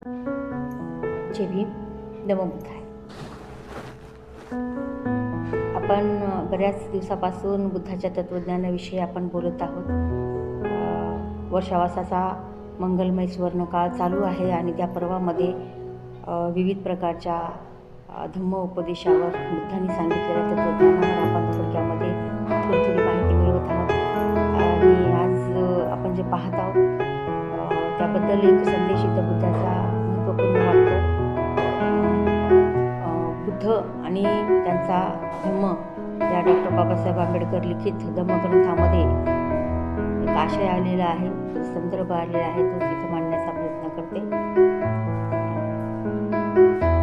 जय भीम, नमो बुद्धाय. आपण बऱ्याच दिवसापासून बुद्धाच्या तत्त्वज्ञानाविषयी आपण बोलत आहोत. वर्षावासाचा मंगलमय सुवर्णकाळ चालू आहे आणि त्या पर्वामध्ये विविध प्रकारच्या धम्म उपदेशावर बुद्धांनी सांगितलेल्या तत्त्वज्ञानावर आपण थोडक्यामध्ये थोडी माहिती मिळवत आहोत. आणि आज आपण जे पाहत आहोत त्याबद्दल एक संदेश इथं बुद्धाचा महत्त्वपूर्ण वाटतो. बुद्ध आणि त्यांचा धम्म या डॉक्टर बाबासाहेब आंबेडकर लिखित धम्मग्रंथामध्ये एक आशय आलेला आहे, संदर्भ आलेला आहे, तो तिथं मांडण्याचा प्रयत्न करते.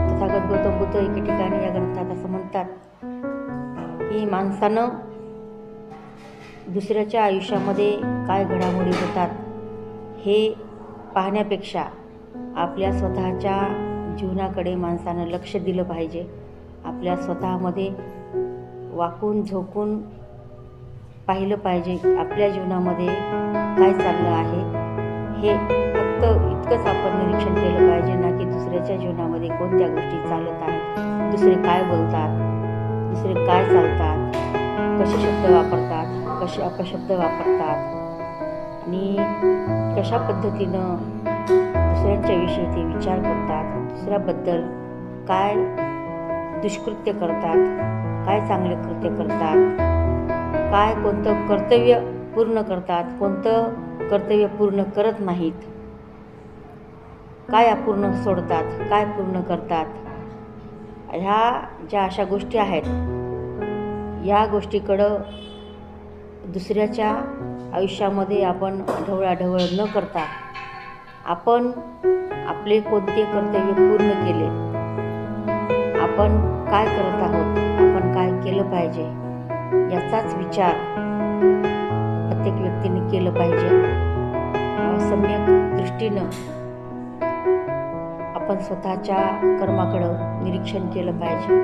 तथागत गौतम बुद्ध एके ठिकाणी या ग्रंथात असं म्हणतात की माणसानं दुसऱ्याच्या आयुष्यामध्ये काय घडामोडी होतात हे पाहण्यापेक्षा आपल्या स्वतःच्या जीवनाकडे माणसानं लक्ष दिलं पाहिजे. आपल्या स्वतःमध्ये वाकून झोकून पाहिलं पाहिजे आपल्या जीवनामध्ये काय चाललं आहे हे फक्त इतकंच आपण निरीक्षण केलं पाहिजे, ना की दुसऱ्याच्या जीवनामध्ये कोणत्या गोष्टी चालत आहेत, दुसरे काय बोलतात, दुसरे काय चालतात, कसे शब्द वापरतात, कसे अपशब्द वापरतात आणि कशा पद्धतीनं दुसऱ्यांच्या विषयी ते विचार करतात, दुसऱ्याबद्दल काय दुष्कृत्य करतात, काय चांगले कृत्य करतात, काय कोणतं कर्तव्य पूर्ण करतात, कोणतं कर्तव्य पूर्ण करत नाहीत, काय अपूर्ण सोडतात, काय पूर्ण करतात. ह्या ज्या अशा गोष्टी आहेत या गोष्टीकडं दुसऱ्याच्या आयुष्यामध्ये आपण ढवळाढवळ न करता आपण आपले कोणते कर्तव्य पूर्ण केले, आपण काय करत आहोत, आपण काय केलं पाहिजे याचाच विचार प्रत्येक व्यक्तीने केलं पाहिजे. सम्यक दृष्टीनं आपण स्वतःच्या कर्माकडं निरीक्षण केलं पाहिजे.